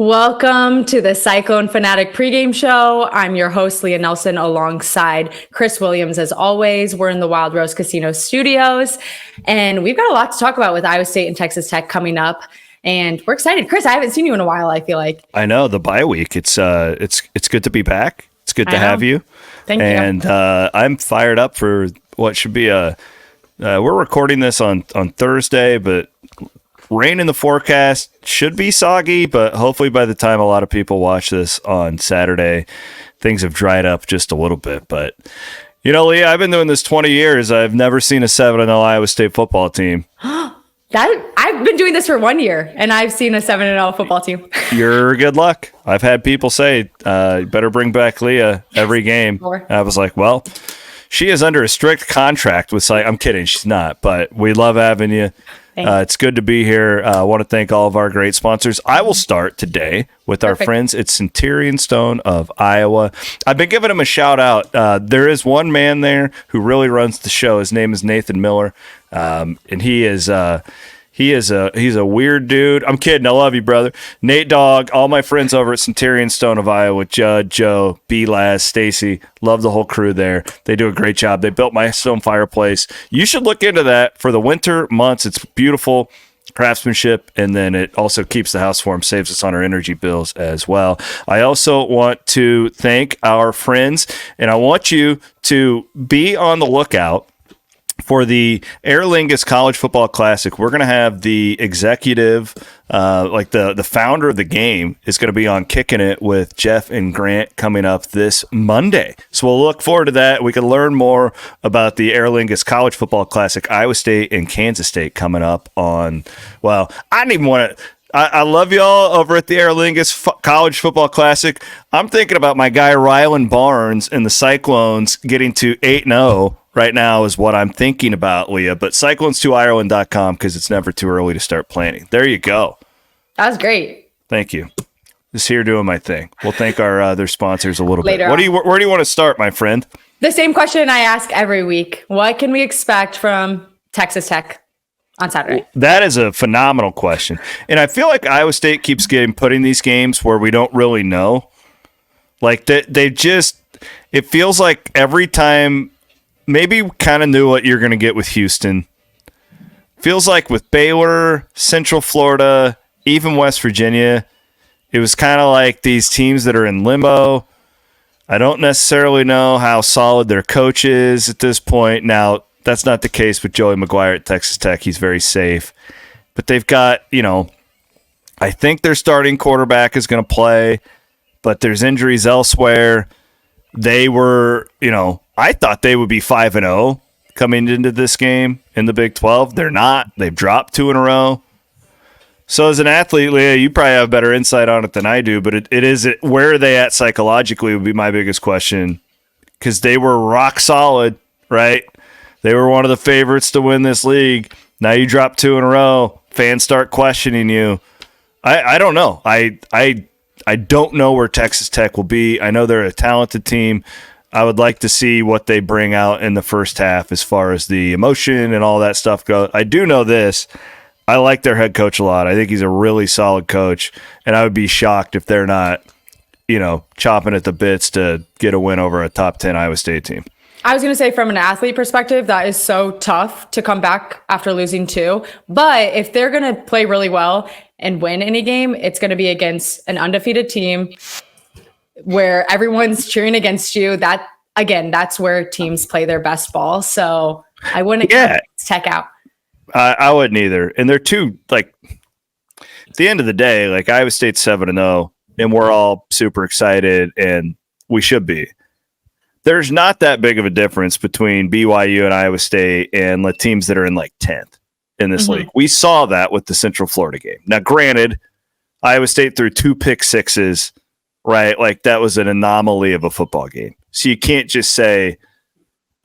Welcome to the Cyclone Fanatic pregame show. I'm your host, Leah Nelson, alongside Chris Williams. As always, we're in the Wild Rose Casino studios, and we've got a lot to talk about with Iowa State and Texas Tech coming up. And we're excited. Chris, I haven't seen you in a while, I feel like. I know, the bye week. It's good to be back. It's good to have you. Thank you. And I'm fired up for what should be we're recording this on Thursday, but rain in the forecast, should be soggy, but hopefully by the time a lot of people watch this on Saturday, things have dried up just a little bit. But, you know, Leah, I've been doing this 20 years. I've never seen a 7-0 Iowa State football team. I've been doing this for 1 year, and I've seen a 7-0 football team. You're good luck. I've had people say, better bring back Leah every game. I was like, well, she is under a strict contract with I'm kidding, she's not, but we love having you. It's good to be here. I want to thank all of our great sponsors. I will start today with our friends at Centurion Stone of Iowa. I've been giving him a shout out. There is one man there who really runs the show. His name is Nathan Miller, and he's a weird dude. I'm kidding. I love you, brother. Nate Dogg, all my friends over at Centurion Stone of Iowa, Judd, Joe, B. Laz, Stacy, love the whole crew there. They do a great job. They built my stone fireplace. You should look into that for the winter months. It's beautiful craftsmanship, and then it also keeps the house warm, saves us on our energy bills as well. I also want to thank our friends, and I want you to be on the lookout for the Aer Lingus College Football Classic. We're going to have the executive, the founder of the game is going to be on Kicking It with Jeff and Grant coming up this Monday. So we'll look forward to that. We can learn more about the Aer Lingus College Football Classic, Iowa State and Kansas State coming up on, well, I didn't even want to, I love y'all over at the Aer Lingus College Football Classic. I'm thinking about my guy Rylan Barnes and the Cyclones getting to 8-0 right now is what I'm thinking about, Leah. But Cyclones2Ireland.com, because it's never too early to start planning. There you go. That was great. Thank you. Just here doing my thing. We'll thank our other sponsors a little Later bit. Where do you want to start, my friend? The same question I ask every week. What can we expect from Texas Tech on Saturday? That is a phenomenal question. And I feel like Iowa State keeps put in these games where we don't really know. Like, it feels like every time, maybe kind of knew what you're going to get with Houston. Feels like with Baylor, Central Florida, even West Virginia, it was kind of like these teams that are in limbo. I don't necessarily know how solid their coach is at this point. Now, that's not the case with Joey McGuire at Texas Tech. He's very safe. But they've got, I think their starting quarterback is going to play, but there's injuries elsewhere. They were, I thought they would be 5-0 coming into this game in the Big 12. They're not. They've dropped 2 in a row. So as an athlete, Leah, you probably have better insight on it than I do, but it is where are they at psychologically would be my biggest question, because they were rock solid, right? They were one of the favorites to win this league. Now you drop 2 in a row. Fans start questioning you. I don't know. I don't know where Texas Tech will be. I know they're a talented team. I would like to see what they bring out in the first half as far as the emotion and all that stuff goes. I do know this. I like their head coach a lot. I think he's a really solid coach, and I would be shocked if they're not, chopping at the bits to get a win over a top 10 Iowa State team. I was going to say, from an athlete perspective, that is so tough to come back after losing 2. But if they're going to play really well and win any game, it's going to be against an undefeated team where everyone's cheering against you. That's where teams play their best ball. So I wouldn't Tech out. I wouldn't either. And they're two, at the end of the day, Iowa State's 7-0, and we're all super excited, and we should be. There's not that big of a difference between BYU and Iowa State and the teams that are in 10th in this league. We saw that with the Central Florida game. Now, granted, Iowa State threw 2 pick sixes, right? That was an anomaly of a football game. So you can't just say,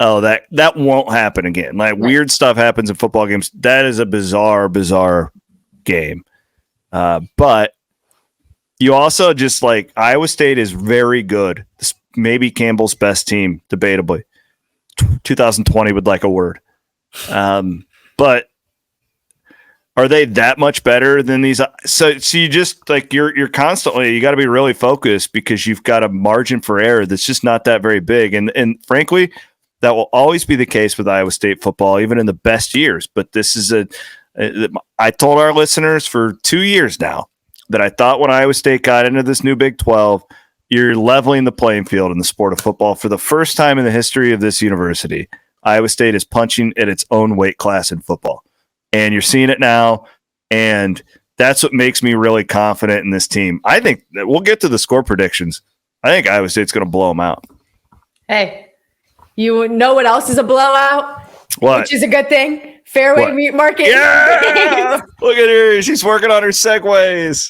oh, that won't happen again. Weird stuff happens in football games. That is a bizarre game. But you also just Iowa State is very good. This maybe Campbell's best team, debatably. 2020 would like a word. But Are they that much better than these? So you just like you're constantly, you got to be really focused because you've got a margin for error that's just not that very big. And frankly, that will always be the case with Iowa State football, even in the best years. But this is I told our listeners for 2 years now that I thought when Iowa State got into this new Big 12, you're leveling the playing field in the sport of football for the first time in the history of this university. Iowa State is punching at its own weight class in football. And you're seeing it now, and that's what makes me really confident in this team. I think that we'll get to the score predictions. I think Iowa State's going to blow them out. Hey, you know what else is a blowout? What? Which is a good thing. Fairway Meat Market. Yeah! Look at her. She's working on her segues.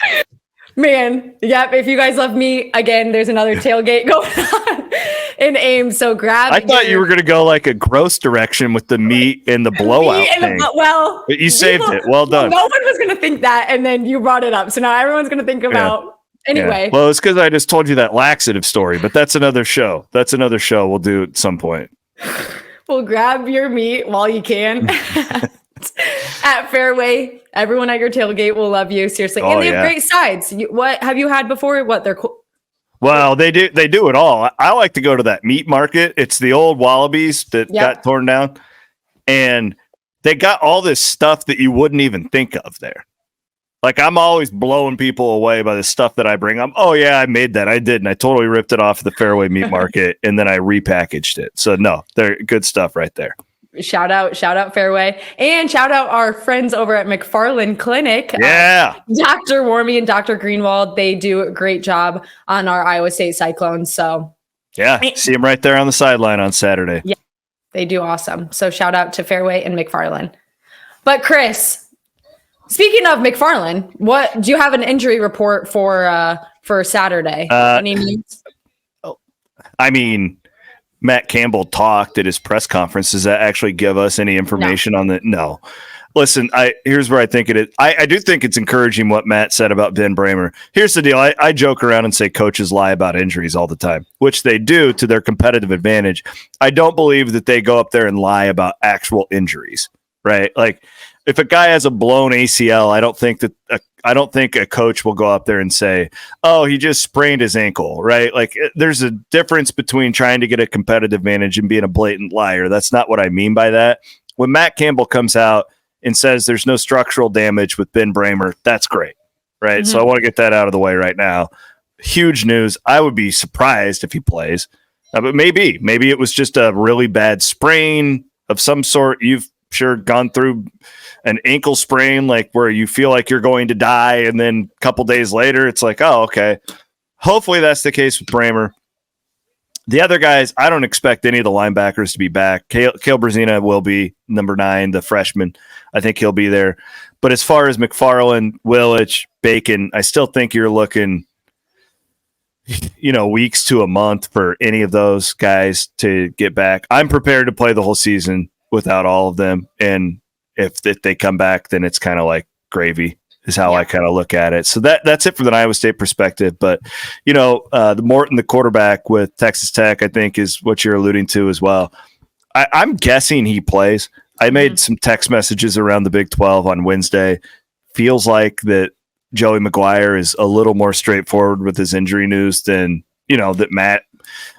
Man, yep. If you guys love meat, again, there's another tailgate going on in Ames. So grab. I thought you were going to go like a gross direction with the meat and the blowout thing. Well, but you saved it. Well done. No one was going to think that, and then you brought it up. So now everyone's going to think about. Anyway. Yeah. Well, it's because I just told you that laxative story, but that's another show. That's another show we'll do at some point. Well, grab your meat while you can at Fairway. Everyone at your tailgate will love you. Seriously. And they have great sides. What have you had before? What they're cool. Well, they do it all. I like to go to that meat market. It's the old Wallabies that got torn down. And they got all this stuff that you wouldn't even think of there. Like, I'm always blowing people away by the stuff that I bring up. Oh, yeah, I made that. I did. And I totally ripped it off the Fairway Meat Market. And then I repackaged it. So, no, they're good stuff right there. Shout out Fairway, and shout out our friends over at McFarland Clinic. Yeah. Dr. Wormy and Dr. Greenwald, they do a great job on our Iowa State Cyclones. So yeah, see them right there on the sideline on Saturday. Yeah, they do awesome. So shout out to Fairway and McFarland. But Chris, speaking of McFarland, what do you have an injury report for Saturday? Any news? I mean, Matt Campbell talked at his press conference. Does that actually give us any information on that? No. Listen, here's where I think it is. I do think it's encouraging what Matt said about Ben Bramer. Here's the deal. I joke around and say coaches lie about injuries all the time, which they do to their competitive advantage. I don't believe that they go up there and lie about actual injuries, right? Like, if a guy has a blown ACL, I don't think a coach will go up there and say, "Oh, he just sprained his ankle," right? Like, there's a difference between trying to get a competitive advantage and being a blatant liar. That's not what I mean by that. When Matt Campbell comes out and says there's no structural damage with Ben Bramer, that's great, right? Mm-hmm. So I want to get that out of the way right now. Huge news. I would be surprised if he plays, but maybe it was just a really bad sprain of some sort. You've sure gone through an ankle sprain, like where you feel like you're going to die, and then a couple days later it's like, oh, okay. Hopefully that's the case with Bramer. The other guys, I don't expect any of the linebackers to be back. Cale Brazina will be number 9, the freshman. I think he'll be there. But as far as McFarland, Willich, Bacon, I still think you're looking, weeks to a month for any of those guys to get back. I'm prepared to play the whole season without all of them. And if they come back, then it's kind of like gravy is how I kind of look at it. So that's it from the Iowa State perspective. But, the Morton, the quarterback with Texas Tech, I think is what you're alluding to as well. I'm guessing he plays. I made some text messages around the Big 12 on Wednesday. Feels like that Joey McGuire is a little more straightforward with his injury news than, that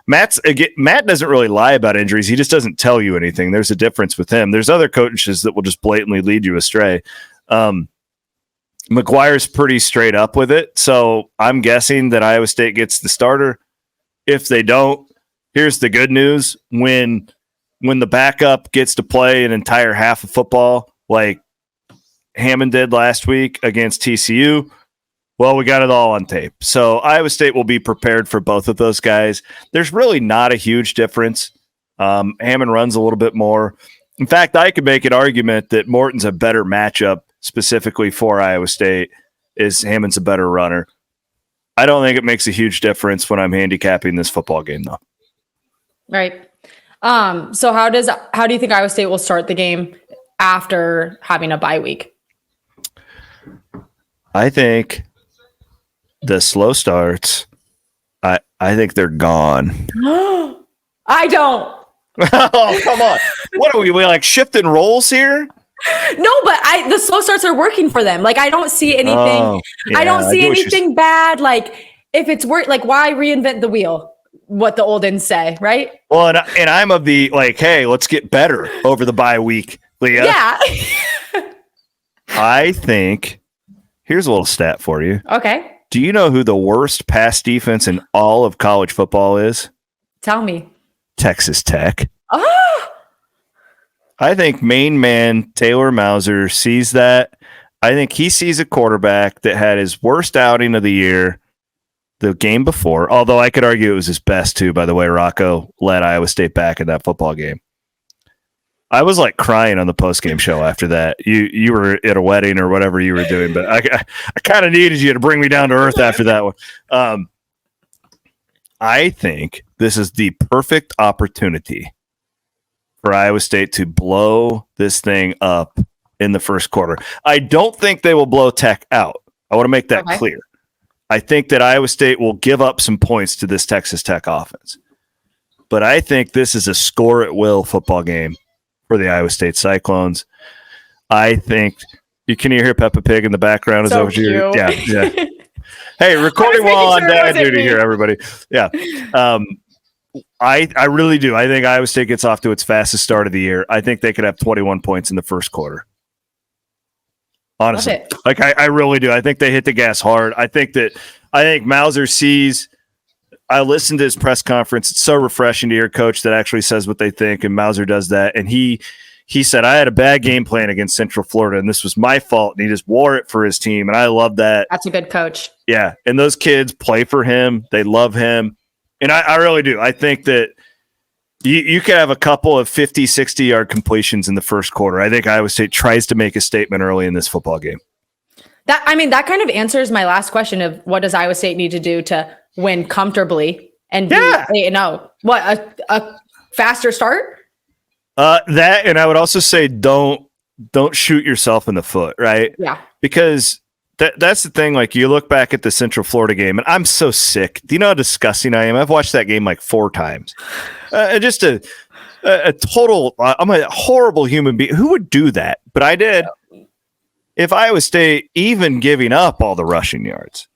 Matt doesn't really lie about injuries. He just doesn't tell you anything. There's a difference with him. There's other coaches that will just blatantly lead you astray. McGuire's pretty straight up with it. So I'm guessing that Iowa State gets the starter. If they don't, here's the good news. When the backup gets to play an entire half of football, like Hammond did last week against TCU, well, we got it all on tape. So Iowa State will be prepared for both of those guys. There's really not a huge difference. Hammond runs a little bit more. In fact, I could make an argument that Morton's a better matchup specifically for Iowa State, is Hammond's a better runner. I don't think it makes a huge difference when I'm handicapping this football game, though. Right. So how do you think Iowa State will start the game after having a bye week? I think the slow starts, I think they're gone. I don't. Oh, come on. What are we like shifting roles here? No, but the slow starts are working for them. Like I don't see anything. Oh, yeah, I don't see get what you're anything bad. Like if it's work, like why reinvent the wheel? What the old ins say, right? Well, and I'm of the like, hey, let's get better over the bye week, Leah. Yeah. I think here's a little stat for you. Okay. Do you know who the worst pass defense in all of college football is? Tell me. Texas Tech. Oh, I think main man Taylor Mauser sees that. I think he sees a quarterback that had his worst outing of the year the game before, although I could argue it was his best too, by the way. Rocco led Iowa State back in that football game. I was like crying on the post-game show after that. You were at a wedding or whatever you were doing, but I kind of needed you to bring me down to earth after that one. I think this is the perfect opportunity for Iowa State to blow this thing up in the first quarter. I don't think they will blow Tech out. I want to make that clear. I think that Iowa State will give up some points to this Texas Tech offense. But I think this is a score-at-will football game for the Iowa State Cyclones. I think you can hear Peppa Pig in the background. So Is that what you're? Yeah. Hey, recording while on dad duty here, everybody. Yeah. I really do. I think Iowa State gets off to its fastest start of the year. I think they could have 21 points in the first quarter. Honestly, like I really do. I think they hit the gas hard. I think Mauser sees. I listened to his press conference. It's so refreshing to hear a coach that actually says what they think, and Mauser does that. And he said, I had a bad game plan against Central Florida, and this was my fault, and he just wore it for his team. And I love that. That's a good coach. Yeah, and those kids play for him. They love him. And I really do. I think that you could have a couple of 50, 60-yard completions in the first quarter. I think Iowa State tries to make a statement early in this football game. That kind of answers my last question of what does Iowa State need to do to win comfortably and be, what, a faster start? That, and I would also say don't shoot yourself in the foot, right? Yeah. Because that's the thing. Like you look back at the Central Florida game, and I'm so sick. Do you know how disgusting I am? I've watched that game like 4 times. Just a total. I'm a horrible human being. Who would do that? But I did. If Iowa State even giving up all the rushing yards,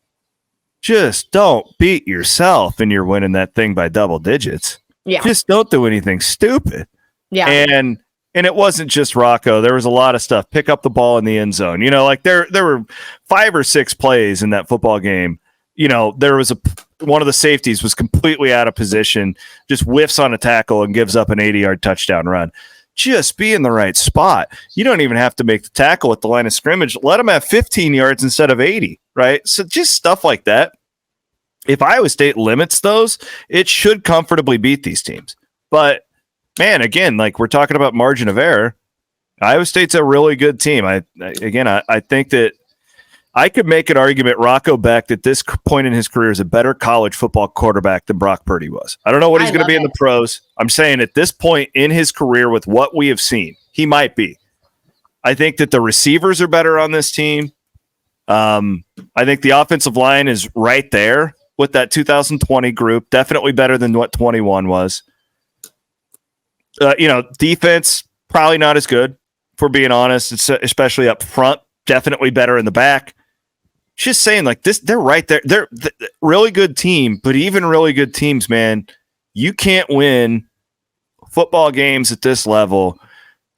just don't beat yourself, and you're winning that thing by double digits. Yeah. Just don't do anything stupid. Yeah. And it wasn't just Rocco. There was a lot of stuff. Pick up the ball in the end zone. You know, like there were 5 or 6 plays in that football game. You know, there was one of the safeties was completely out of position, just whiffs on a tackle and gives up an 80-yard touchdown run. Just be in the right spot. You don't even have to make the tackle at the line of scrimmage. Let them have 15 yards instead of 80, right? So just stuff like that. If Iowa State limits those, it should comfortably beat these teams. But man, again, like we're talking about margin of error, Iowa State's a really good team. I think that I could make an argument, Rocco Beck, at this point in his career is a better college football quarterback than Brock Purdy was. I don't know what he's going to be in the pros. I'm saying at this point in his career with what we have seen, he might be. I think that the receivers are better on this team. I think the offensive line is right there with that 2020 group, definitely better than what 21 was. Defense, probably not as good, for being honest, especially up front, definitely better in the back. Just saying, like this, they're right there. They're really good team, but even really good teams, man, you can't win football games at this level,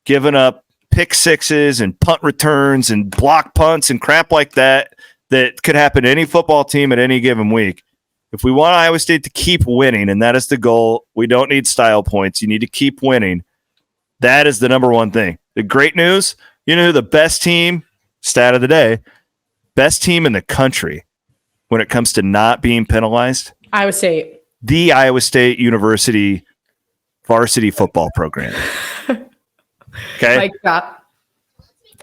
giving up pick sixes and punt returns and block punts and crap like that could happen to any football team at any given week. If we want Iowa State to keep winning, and that is the goal, we don't need style points. You need to keep winning. That is the number one thing. The great news, you know who the best team, stat of the day, best team in the country when it comes to not being penalized? Iowa State. The Iowa State University varsity football program. Okay? Like that.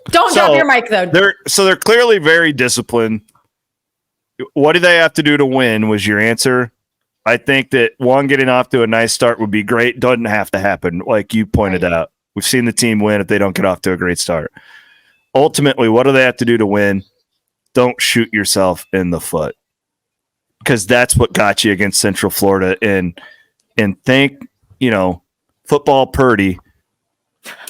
Don't drop your mic, though. They're clearly very disciplined. What do they have to do to win was your answer. I think that getting off to a nice start would be great. Doesn't have to happen, like you pointed out. We've seen the team win if they don't get off to a great start. Ultimately, what do they have to do to win? Don't shoot yourself in the foot, because that's what got you against Central Florida. And thank, football Purdy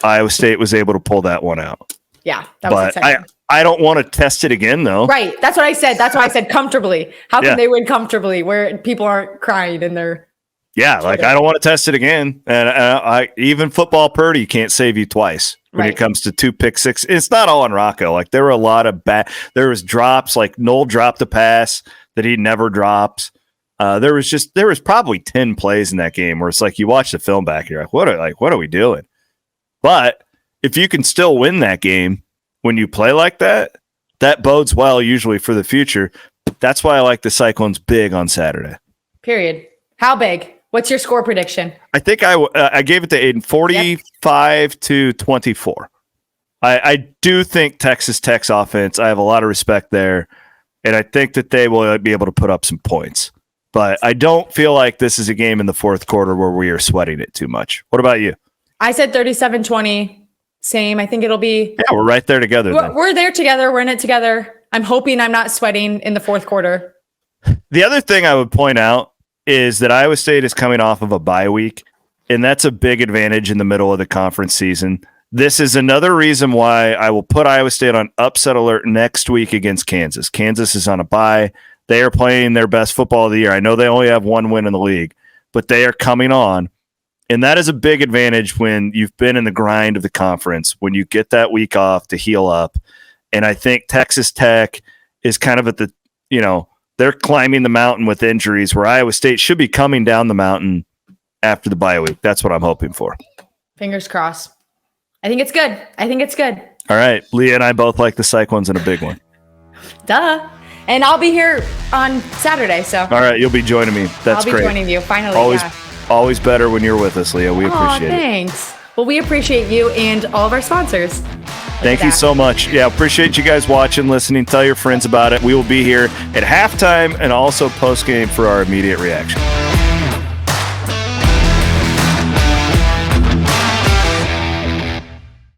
Iowa State was able to pull that one out. Yeah, that was exciting. I don't want to test it again, though. Right. That's what I said. That's why I said comfortably. How can they win comfortably where people aren't crying in their Yeah, like I don't want to test it again. And I even football Purdy can't save you twice when it comes to 2 pick six. It's not all on Rocco. Like there were a lot of there was drops, like Noel dropped a pass that he never drops. There was probably 10 plays in that game where it's like you watch the film back, you're like, what are we doing? But if you can still win that game when you play like that, that bodes well usually for the future. That's why I like the Cyclones big on Saturday. Period. How big? What's your score prediction? I think I gave it to Aiden 45-24. I do think Texas Tech's offense, I have a lot of respect there, and I think that they will be able to put up some points. But I don't feel like this is a game in the fourth quarter where we are sweating it too much. What about you? I said 37-20. Same. I think it'll be. Yeah, we're right there together. We're there together. We're in it together. I'm hoping I'm not sweating in the fourth quarter. The other thing I would point out is that Iowa State is coming off of a bye week, and that's a big advantage in the middle of the conference season. This is another reason why I will put Iowa State on upset alert next week against Kansas. Kansas is on a bye. They are playing their best football of the year. I know they only have one win in the league, but they are coming on. And that is a big advantage when you've been in the grind of the conference, when you get that week off to heal up. And I think Texas Tech is kind of at the, they're climbing the mountain with injuries where Iowa State should be coming down the mountain after the bye week. That's what I'm hoping for. Fingers crossed. I think it's good. All right. Leah and I both like the Cyclones in a big one. Duh. And I'll be here on Saturday. So. All right. You'll be joining me. That's great. I'll be joining you finally. Always better when you're with us, Leah. We appreciate it. Thanks. Well, we appreciate you and all of our sponsors. Thank you so much. Yeah, appreciate you guys watching, listening. Tell your friends about it. We will be here at halftime and also post-game for our immediate reaction.